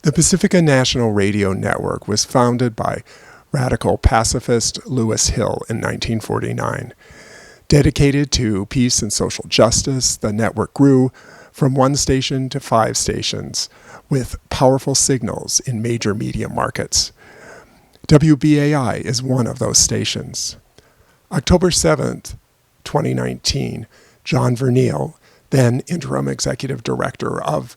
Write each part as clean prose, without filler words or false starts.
The Pacifica National Radio Network was founded by radical pacifist Lewis Hill in 1949. Dedicated to peace and social justice, the network grew from 1 station to 5 stations, with powerful signals in major media markets. WBAI is one of those stations. October 7th, 2019, John Verneal, then interim executive director of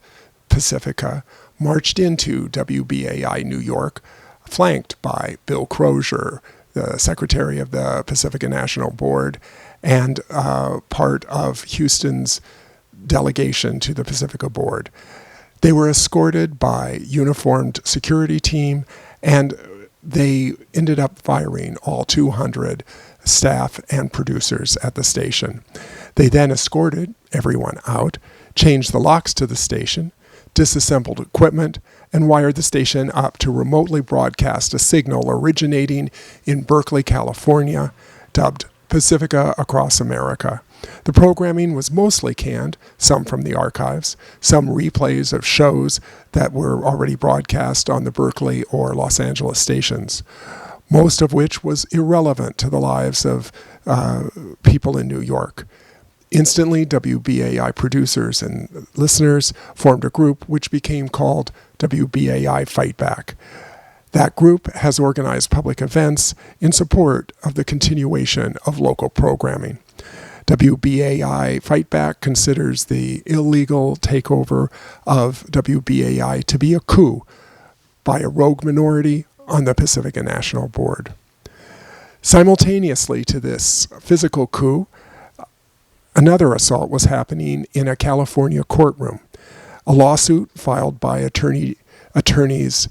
Pacifica, marched into WBAI New York, flanked by Bill Crosier, the secretary of the Pacifica National Board, and part of Houston's delegation to the Pacifica Board. They were escorted by uniformed security team, and they ended up firing all 200 staff and producers at the station. They then escorted everyone out, changed the locks to the station, disassembled equipment, and wired the station up to remotely broadcast a signal originating in Berkeley, California, dubbed Pacifica Across America. The programming was mostly canned, some from the archives, some replays of shows that were already broadcast on the Berkeley or Los Angeles stations, most of which was irrelevant to the lives of people in New York. Instantly, WBAI producers and listeners formed a group which became called WBAI Fightback. That group has organized public events in support of the continuation of local programming. WBAI Fightback considers the illegal takeover of WBAI to be a coup by a rogue minority on the Pacifica National Board. Simultaneously to this physical coup, another assault was happening in a California courtroom. A lawsuit filed by attorneys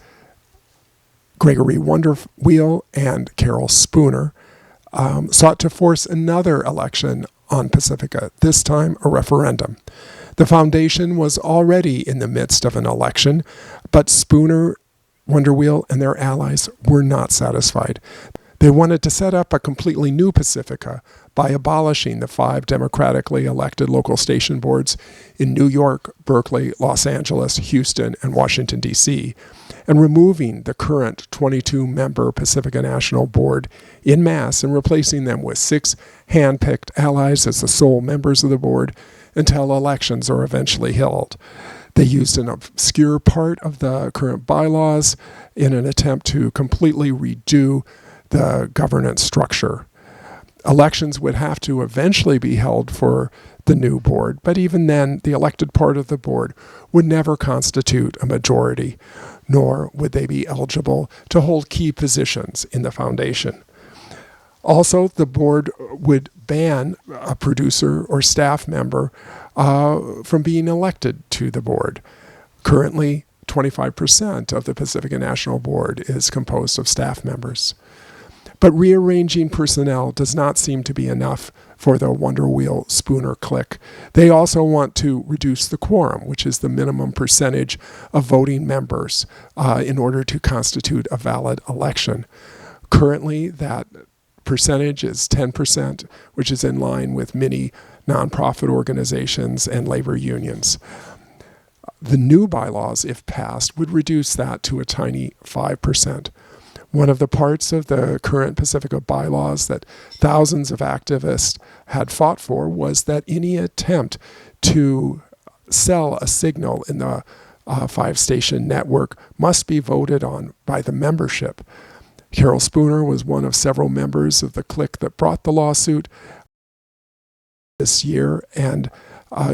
Gregory Wonderwheel and Carol Spooner sought to force another election on Pacifica, this time a referendum. The foundation was already in the midst of an election, but Spooner, Wonderwheel, and their allies were not satisfied. They wanted to set up a completely new Pacifica by abolishing the 5 democratically elected local station boards in New York, Berkeley, Los Angeles, Houston, and Washington, D.C., and removing the current 22-member Pacifica National Board en masse and replacing them with 6 hand-picked allies as the sole members of the board until elections are eventually held. They used an obscure part of the current bylaws in an attempt to completely redo the governance structure. Elections would have to eventually be held for the new board, but even then, the elected part of the board would never constitute a majority, nor would they be eligible to hold key positions in the foundation. Also, the board would ban a producer or staff member from being elected to the board. Currently, 25% of the Pacifica National Board is composed of staff members. But rearranging personnel does not seem to be enough for the Wonderwheel Spooner clique. They also want to reduce the quorum, which is the minimum percentage of voting members in order to constitute a valid election. Currently, that percentage is 10%, which is in line with many nonprofit organizations and labor unions. The new bylaws, if passed, would reduce that to a tiny 5%. One of the parts of the current Pacifica bylaws that thousands of activists had fought for was that any attempt to sell a signal in the 5-station network must be voted on by the membership. Carol Spooner was one of several members of the clique that brought the lawsuit this year, and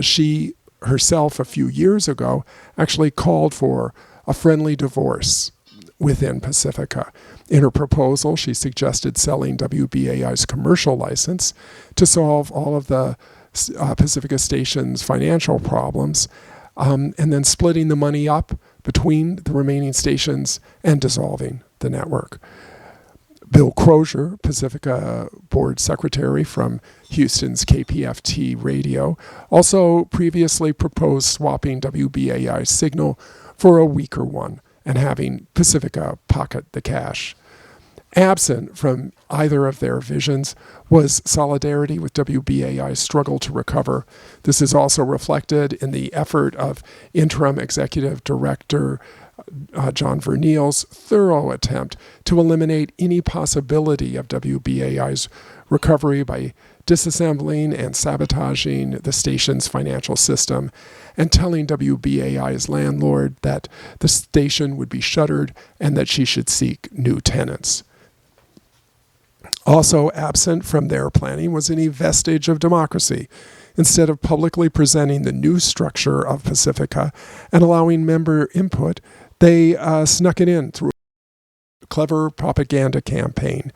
she herself a few years ago actually called for a friendly divorce within Pacifica. In her proposal, she suggested selling WBAI's commercial license to solve all of the Pacifica station's financial problems, and then splitting the money up between the remaining stations and dissolving the network. Bill Crosier, Pacifica Board Secretary from Houston's KPFT Radio, also previously proposed swapping WBAI's signal for a weaker one and having Pacifica pocket the cash. Absent from either of their visions was solidarity with WBAI's struggle to recover. This is also reflected in the effort of interim executive director John Verneil's thorough attempt to eliminate any possibility of WBAI's recovery by disassembling and sabotaging the station's financial system and telling WBAI's landlord that the station would be shuttered and that she should seek new tenants. Also absent from their planning was any vestige of democracy. Instead of publicly presenting the new structure of Pacifica and allowing member input, they snuck it in through a clever propaganda campaign,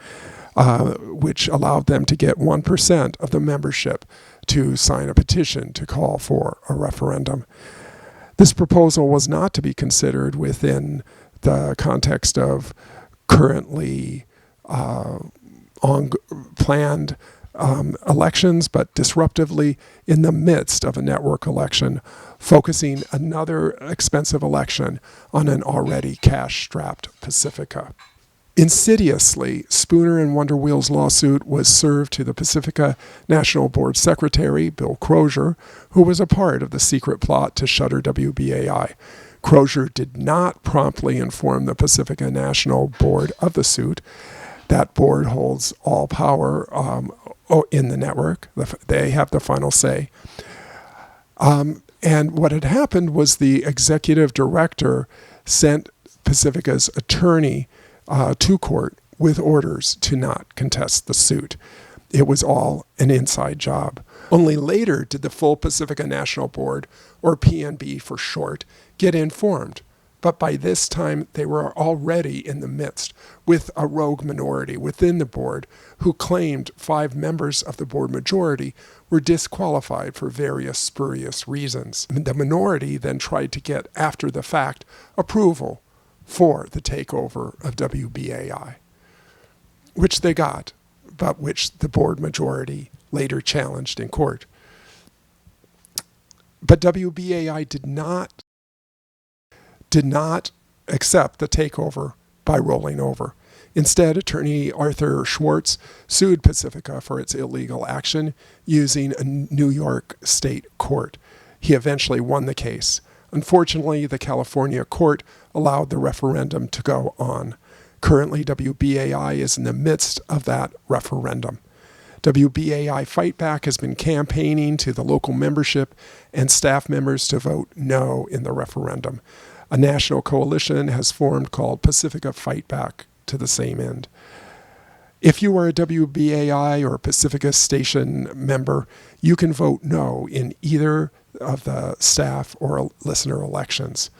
which allowed them to get 1% of the membership to sign a petition to call for a referendum. This proposal was not to be considered within the context of currently planned elections, but disruptively in the midst of a network election, focusing another expensive election on an already cash-strapped Pacifica. Insidiously, Spooner and Wonder Wheel's lawsuit was served to the Pacifica National Board Secretary, Bill Crosier, who was a part of the secret plot to shutter WBAI. Crosier did not promptly inform the Pacifica National Board of the suit. That board holds all power in the network. They have the final say. And what had happened was the executive director sent Pacifica's attorney to court with orders to not contest the suit. It was all an inside job. Only later did the full Pacifica National Board, or PNB for short, get informed. But by this time, they were already in the midst with a rogue minority within the board who claimed 5 members of the board majority were disqualified for various spurious reasons. The minority then tried to get, after the fact, approval for the takeover of WBAI, which they got, but which the board majority later challenged in court. But WBAI did not accept the takeover by rolling over. Instead, attorney Arthur Schwartz sued Pacifica for its illegal action using a New York state court. He eventually won the case. Unfortunately, the California court allowed the referendum to go on. Currently, WBAI is in the midst of that referendum. WBAI Fightback has been campaigning to the local membership and staff members to vote no in the referendum. A national coalition has formed called Pacifica Fightback to the same end. If you are a WBAI or Pacifica station member, you can vote no in either of the staff or listener elections.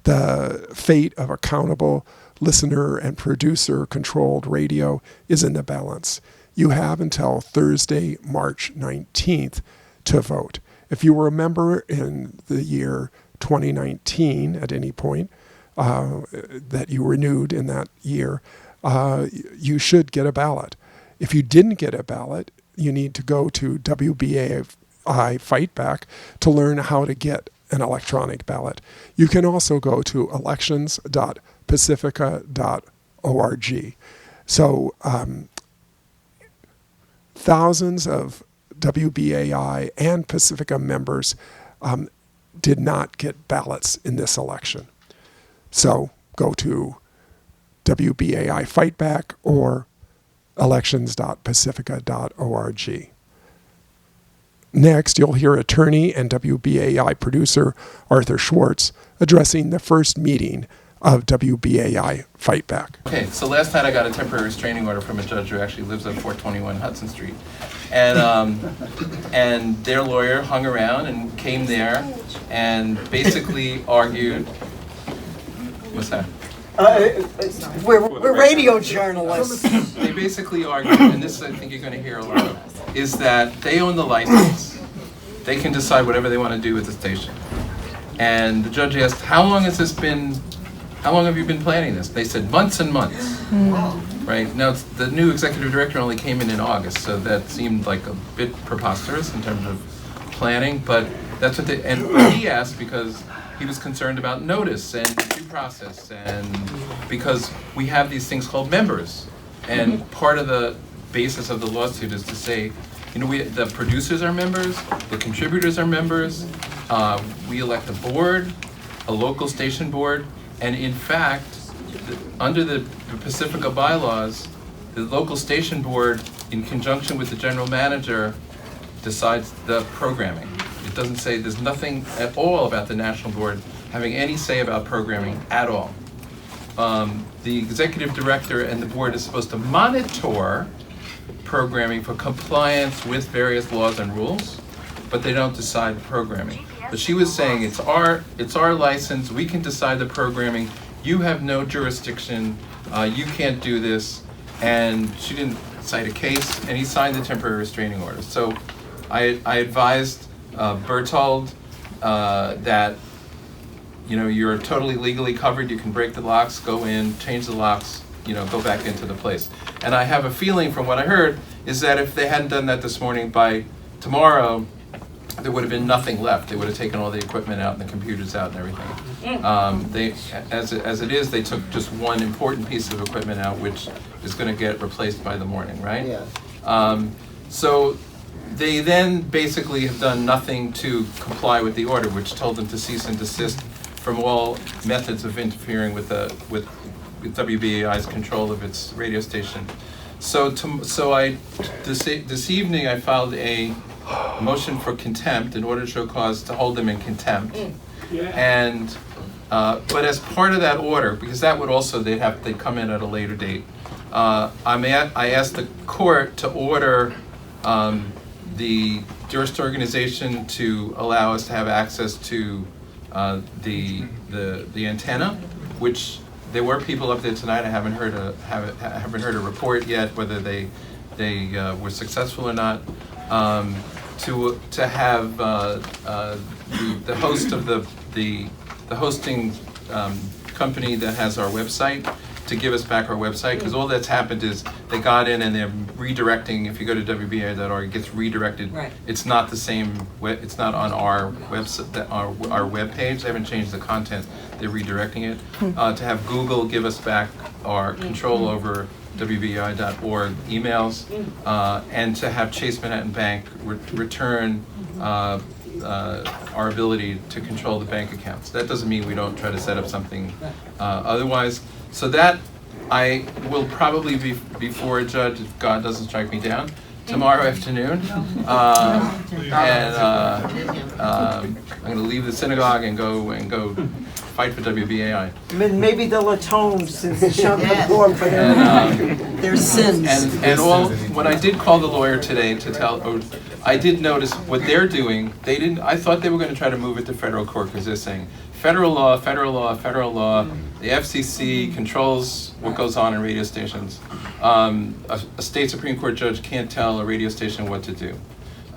The fate of accountable listener and producer-controlled radio is in the balance. You have until Thursday, March 19th to vote. If you were a member in the year 2019 at any point that you renewed in that year, you should get a ballot. If you didn't get a ballot, you need to go to WBAI Fightback to learn how to get an electronic ballot. You can also go to elections.pacifica.org. So thousands of WBAI and Pacifica members did not get ballots in this election. So go to WBAI Fightback or elections.pacifica.org. Next, you'll hear attorney and WBAI producer Arthur Schwartz addressing the first meeting of WBAI Fightback. Okay, so last night I got a temporary restraining order from a judge who actually lives at 421 Hudson Street. And their lawyer hung around and came there and basically argued. What's that? We're radio journalists. They basically argued, and this I think you're going to hear a lot of, is that they own the license. They can decide whatever they want to do with the station. And the judge asked, how long have you been planning this? They said months and months. Right? Now, the new executive director only came in August, so that seemed like a bit preposterous in terms of planning, but that's what and he asked because he was concerned about notice and due process, and because we have these things called members, and part of the basis of the lawsuit is to say, the producers are members, the contributors are members, we elect a board, a local station board, And in fact, under the Pacifica bylaws, the local station board, in conjunction with the general manager, decides the programming. It doesn't say, there's nothing at all about the national board having any say about programming at all. The executive director and the board is supposed to monitor programming for compliance with various laws and rules, but they don't decide programming. But she was saying, it's our license, we can decide the programming, you have no jurisdiction, you can't do this, and she didn't cite a case, and he signed the temporary restraining order. So I advised Berthold that you're totally legally covered, you can break the locks, go in, change the locks, go back into the place. And I have a feeling from what I heard is that if they hadn't done that this morning, by tomorrow, there would have been nothing left. They would have taken all the equipment out and the computers out and everything. They, as it is, they took just one important piece of equipment out, which is going to get replaced by the morning, right? Yeah. So they then basically have done nothing to comply with the order, which told them to cease and desist from all methods of interfering with WBAI's control of its radio station. So this evening I filed a motion for contempt in order to show cause to hold them in contempt. And but as part of that order, because that would also they'd come in at a later date. I asked the court to order the tourist organization to allow us to have access to the antenna, which there were people up there tonight. I haven't heard a report yet whether they were successful or not. To have the host of the hosting company that has our website to give us back our website, because all that's happened is they got in and they're redirecting. If you go to WBAI.org, it gets redirected. Right. It's not the same. It's not on our website, our web page. They haven't changed the content. They're redirecting it. To have Google give us back our control over WBAI.org emails, and to have Chase Manhattan Bank return our ability to control the bank accounts. That doesn't mean we don't try to set up something otherwise. So that I will probably be before a judge, if God doesn't strike me down, tomorrow afternoon. I'm going to leave the synagogue and go fight for WBAI. Maybe they'll atone since the Shem perform for their sins. And when I did call the lawyer today to tell, I did notice what they're doing. They didn't. I thought they were going to try to move it to federal court because they're saying federal law, federal law, federal law. The FCC controls what goes on in radio stations. A state Supreme Court judge can't tell a radio station what to do,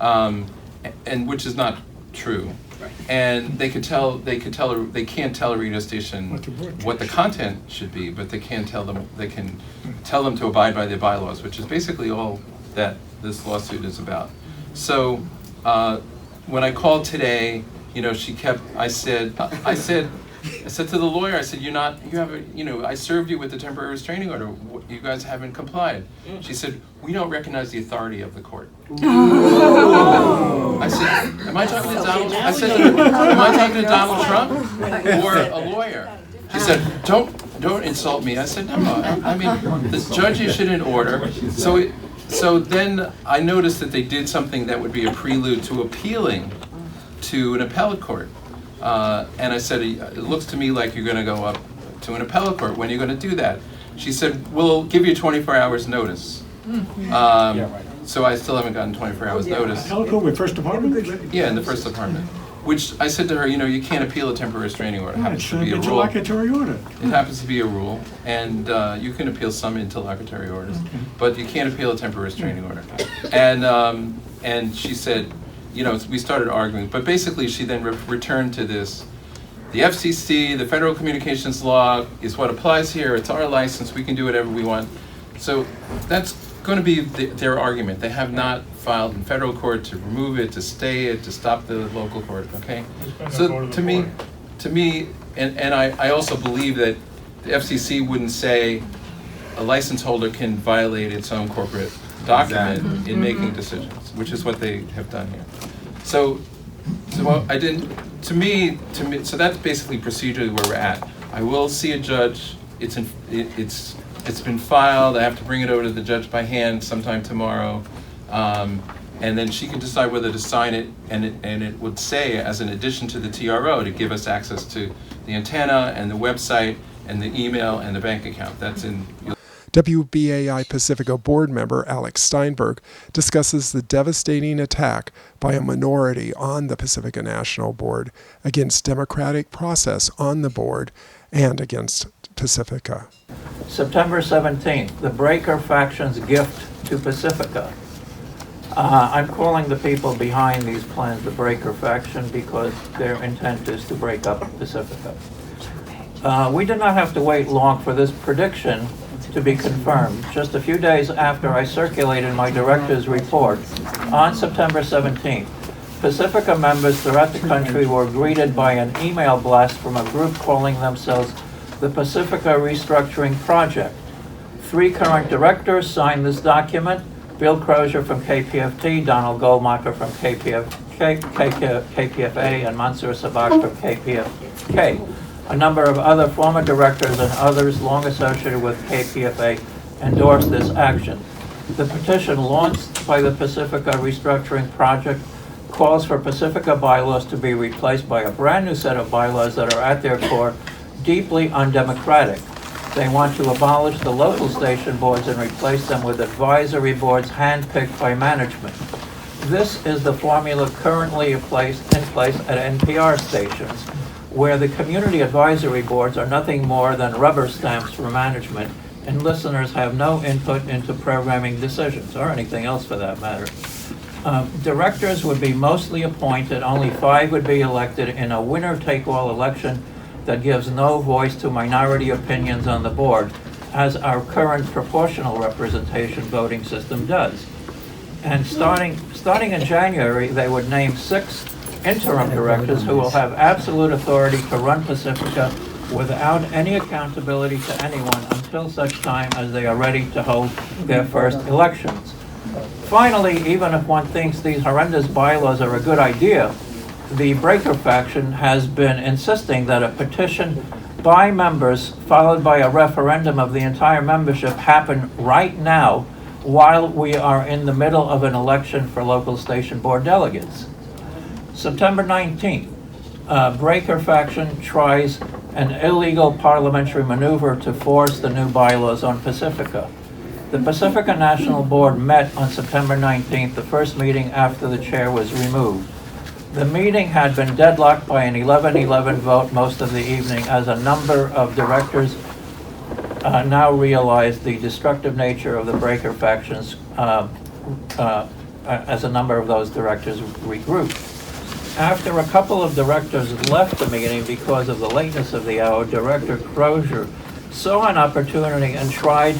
and which is not true. And they can't tell a radio station what the content should be, but they can tell them to abide by their bylaws, which is basically all that this lawsuit is about. So when I called today, I said to the lawyer, I said, I served you with the temporary restraining order. You guys haven't complied. She said, we don't recognize the authority of the court. I said, am I talking to Donald Trump or a lawyer? She said, don't insult me. I said, no, I mean, the judge issued an order. So then I noticed that they did something that would be a prelude to appealing to an appellate court. And I said, it looks to me like you're going to go up to an appellate court. When are you going to do that? She said, we'll give you 24 hours notice. So I still haven't gotten 24 hours notice. Appellate court with First Department? Yeah, in the First Department. Which I said to her, you can't appeal a temporary restraining order. It happens to be a rule. Interlocutory order. It happens to be a rule, and you can appeal some interlocutory orders, but you can't appeal a temporary restraining order. And she said, we started arguing, but basically she then returned to this. The FCC, the Federal Communications Law, is what applies here. It's our license. We can do whatever we want. So that's going to be their argument. They have not filed in federal court to remove it, to stay it, to stop the local court. Okay. So to me, and I also believe that the FCC wouldn't say a license holder can violate its own corporate document in making decisions, which is what they have done here. So I didn't. To me, so that's basically procedurally where we're at. I will see a judge. It's been filed. I have to bring it over to the judge by hand sometime tomorrow. And then she can decide whether to sign it, and it would say, as an addition to the TRO, to give us access to the antenna and the website and the email and the bank account. That's in. WBAI Pacifica board member Alex Steinberg discusses the devastating attack by a minority on the Pacifica National Board against democratic process on the board and against Pacifica. September 17th, the Breaker faction's gift to Pacifica. I'm calling the people behind these plans the Breaker faction because their intent is to break up Pacifica. We did not have to wait long for this prediction to be confirmed. Just a few days after I circulated my director's report, on September 17th, Pacifica members throughout the country were greeted by an email blast from a group calling themselves the Pacifica Restructuring Project. 3 current directors signed this document: Bill Crosier from KPFT, Donald Goldmacher from KPFA, and Mansour Sabak from KPFK. A number of other former directors and others long associated with KPFA endorsed this action. The petition launched by the Pacifica Restructuring Project calls for Pacifica bylaws to be replaced by a brand new set of bylaws that are at their core deeply undemocratic. They want to abolish the local station boards and replace them with advisory boards handpicked by management. This is the formula currently in place at NPR stations, where the community advisory boards are nothing more than rubber stamps for management, and listeners have no input into programming decisions, or anything else for that matter. Directors would be mostly appointed, only 5 would be elected in a winner-take-all election that gives no voice to minority opinions on the board, as our current proportional representation voting system does. And starting in January, they would name 6 interim directors who will have absolute authority to run Pacifica without any accountability to anyone until such time as they are ready to hold their first elections. Finally, even if one thinks these horrendous bylaws are a good idea, the Breaker faction has been insisting that a petition by members followed by a referendum of the entire membership happen right now while we are in the middle of an election for local station board delegates. September 19th, Breaker faction tries an illegal parliamentary maneuver to force the new bylaws on Pacifica. The Pacifica National Board met on September 19th, the first meeting after the chair was removed. The meeting had been deadlocked by an 11-11 vote most of the evening, as a number of directors now realize the destructive nature of the Breaker factions as a number of those directors regrouped. After a couple of directors left the meeting because of the lateness of the hour, Director Crosier saw an opportunity and tried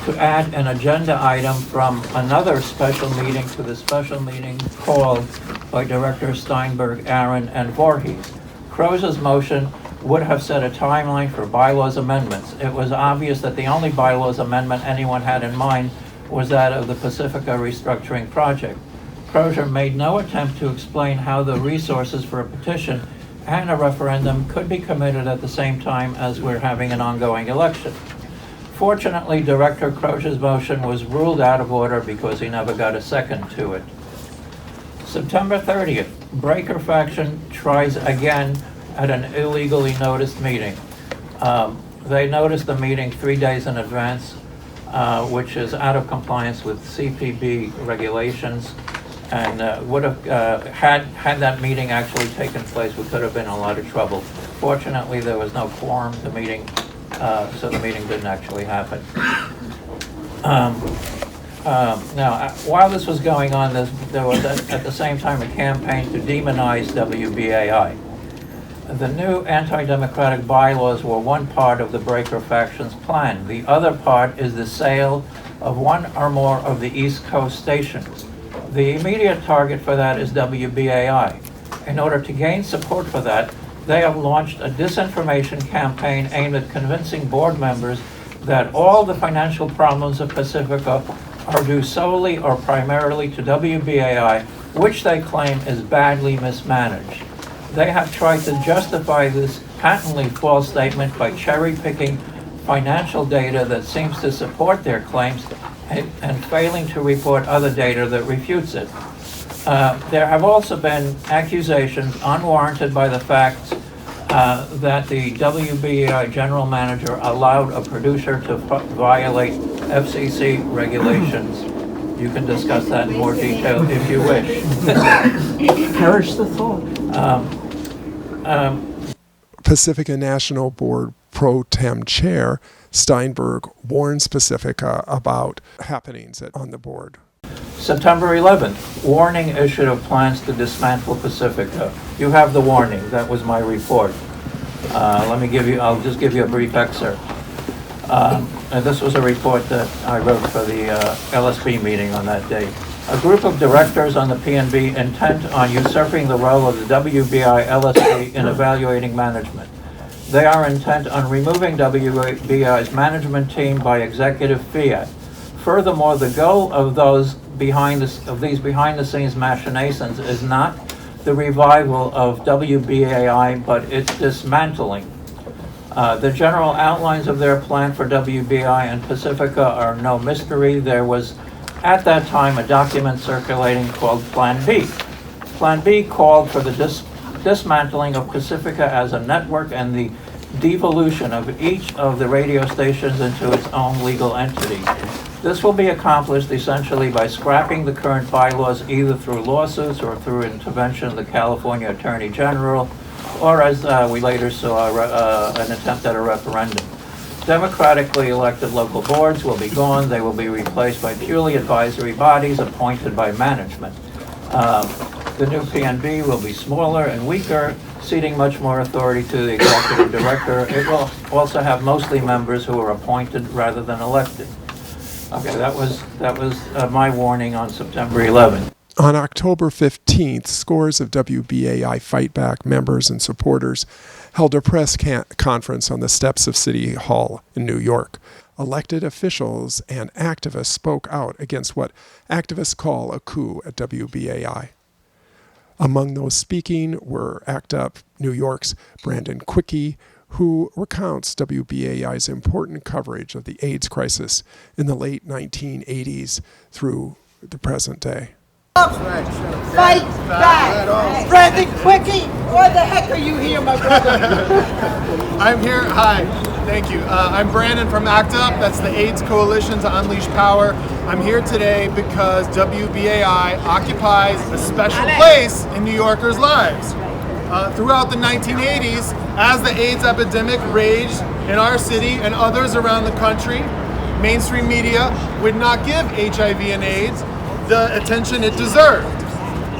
to add an agenda item from another special meeting to the special meeting called by Director Steinberg, Aaron, and Voorhees. Crosier's motion would have set a timeline for bylaws amendments. It was obvious that the only bylaws amendment anyone had in mind was that of the Pacifica Restructuring Project. Crosier made no attempt to explain how the resources for a petition and a referendum could be committed at the same time as we're having an ongoing election. Fortunately, Director Crosier's motion was ruled out of order because he never got a second to it. September 30th, Breaker faction tries again at an illegally noticed meeting. They noticed the meeting 3 days in advance, which is out of compliance with CPB regulations, and would have had that meeting actually taken place, we could have been in a lot of trouble. Fortunately, there was no quorum to meeting, so the meeting didn't actually happen. Now, while this was going on, there was at the same time a campaign to demonize WBAI. The new anti-democratic bylaws were one part of the Breaker faction's plan. The other part is the sale of one or more of the East Coast stations. The immediate target for that is WBAI. In order to gain support for that, they have launched a disinformation campaign aimed at convincing board members that all the financial problems of Pacifica are due solely or primarily to WBAI, which they claim is badly mismanaged. They have tried to justify this patently false statement by cherry-picking financial data that seems to support their claims and failing to report other data that refutes it. There have also been accusations unwarranted by the facts that the WBAI general manager allowed a producer to violate FCC regulations. You can discuss that in more detail if you wish. Perish the thought. Pacifica National Board Pro Tem Chair Steinberg warns Pacifica about happenings on the board. September 11th, warning issued of plans to dismantle Pacifica. You have the warning. That was my report. I'll just give you a brief excerpt. And this was a report that I wrote for the LSB meeting on that day. A group of directors on the PNB intent on usurping the role of the WBI LSB in evaluating management. They are intent on removing WBI's management team by executive fiat. Furthermore, the goal of these behind-the-scenes machinations is not the revival of WBAI, but its dismantling. The general outlines of their plan for WBI and Pacifica are no mystery. There was, at that time, a document circulating called Plan B. Plan B called for the dismantling of Pacifica as a network and the devolution of each of the radio stations into its own legal entity. This will be accomplished essentially by scrapping the current bylaws either through lawsuits or through intervention of the California Attorney General, or as we later saw, an attempt at a referendum. Democratically elected local boards will be gone. They will be replaced by purely advisory bodies appointed by management. The new PNB will be smaller and weaker, ceding much more authority to the executive director. It will also have mostly members who are appointed rather than elected. Okay, that was my warning on September 11th. On October 15th, scores of WBAI Fightback members and supporters held a press conference on the steps of City Hall in New York. Elected officials and activists spoke out against what activists call a coup at WBAI. Among those speaking were ACT UP New York's Brandon Quickie, who recounts WBAI's important coverage of the AIDS crisis in the late 1980s through the present day. Fight back! Brandon Quickie, why the heck are you here, my brother? I'm here. Hi. Thank you. I'm Brandon from ACT UP. That's the AIDS Coalition to Unleash Power. I'm here today because WBAI occupies a special place in New Yorkers' lives. Throughout the 1980s, as the AIDS epidemic raged in our city and others around the country, mainstream media would not give HIV and AIDS the attention it deserved.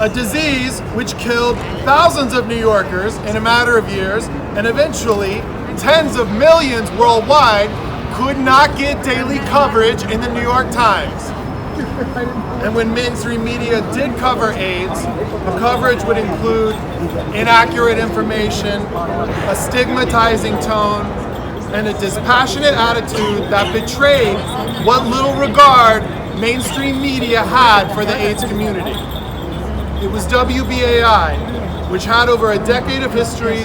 A disease which killed thousands of New Yorkers in a matter of years, and eventually tens of millions worldwide could not get daily coverage in the New York Times. And when mainstream media did cover AIDS, the coverage would include inaccurate information, a stigmatizing tone, and a dispassionate attitude that betrayed what little regard mainstream media had for the AIDS community. It was WBAI, which had over a decade of history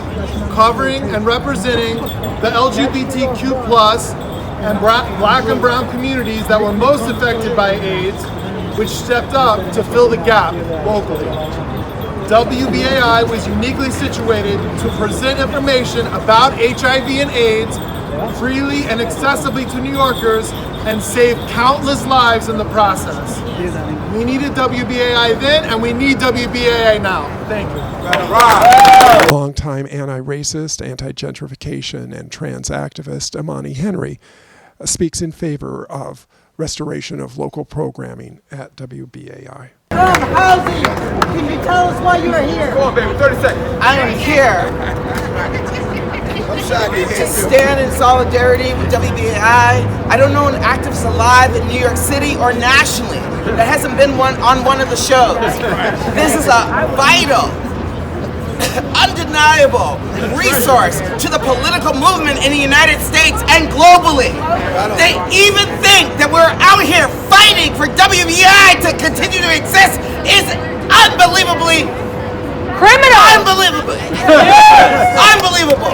covering and representing the LGBTQ+ and black and brown communities that were most affected by AIDS, which stepped up to fill the gap locally. WBAI was uniquely situated to present information about HIV and AIDS freely and accessibly to New Yorkers and save countless lives in the process. We needed WBAI then, and we need WBAI now. Thank you. Longtime anti-racist, anti-gentrification, and trans activist Imani speaks in favor of restoration of local programming at WBAI. Housing, can you tell us why you are here? Come on, baby, 30 seconds. I am here to stand in solidarity with WBAI. I don't know an activist alive in New York City or nationally that hasn't been on one of the shows. This is a vital, undeniable resource to the political movement in the United States and globally. They even think that we're out here fighting for WBAI to continue to exist is unbelievably criminal. Unbelievable. Unbelievable.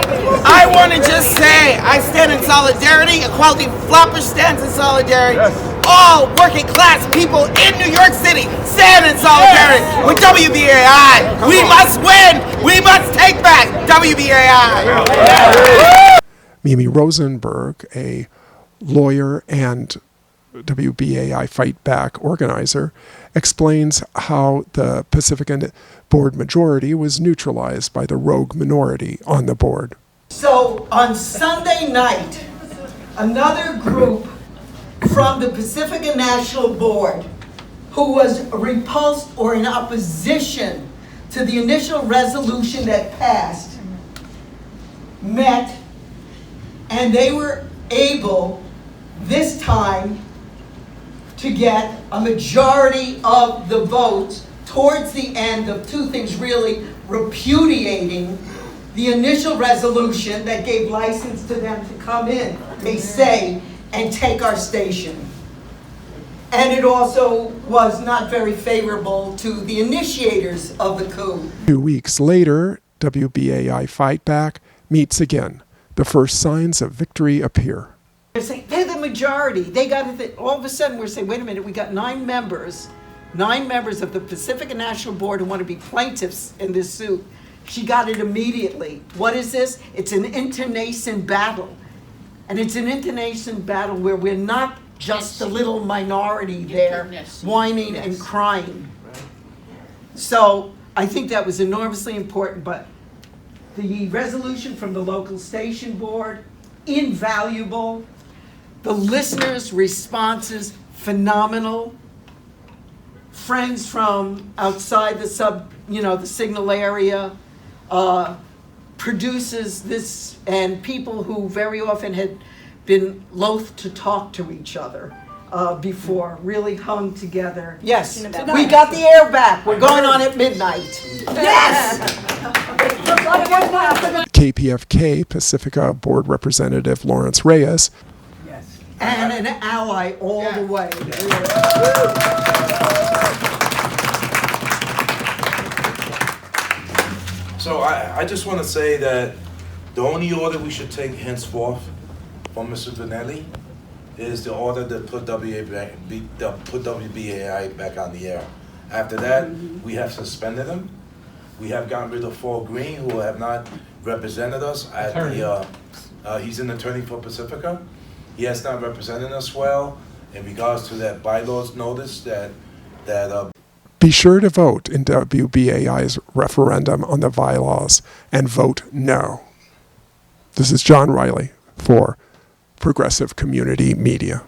equality, equality flopper stands in solidarity. All working class people in New York City stand in solidarity with WBAI. We must win. We must take back WBAI. Mimi Rosenberg, a lawyer and WBAI Fightback organizer, explains how the Pacifica board majority was neutralized by the rogue minority on the board. So on Sunday night, another group from the Pacifica National Board who was repulsed or in opposition to the initial resolution that passed met, and they were able this time to get a majority of the votes towards the end of two things, really repudiating the initial resolution that gave license to them to come in, they say, and take our station. And it also was not very favorable to the initiators of the coup. 2 weeks later, WBAI Fightback meets again. The first signs of victory appear. They're saying they're the majority. They got it. All of a sudden, we're saying, wait a minute, we got nine members of the Pacifica National Board who want to be plaintiffs in this suit. She got it immediately. What is this? It's an internecine battle. And it's an internecine battle where we're not just a little minority there whining and crying. So I think that was enormously important, but the resolution from the local station board, invaluable. The listeners' responses, phenomenal. Friends from outside the the signal area, produces this, and people who very often had been loath to talk to each other before, really hung together. Yes, we got the air back. We're going on at midnight. Yes! KPFK Pacifica Board Representative Lawrence Reyes. And an ally all the way. So I just want to say that the only order we should take henceforth from Mr. Vanelli is the order that put WBAI back on the air. After that, we have suspended him. We have gotten rid of Paul Green, who have not represented us at the. He's an attorney for Pacifica. He has not represented us well in regards to that bylaws notice that. Be sure to vote in WBAI's referendum on the bylaws and vote no. This is John Riley for Progressive Community Media.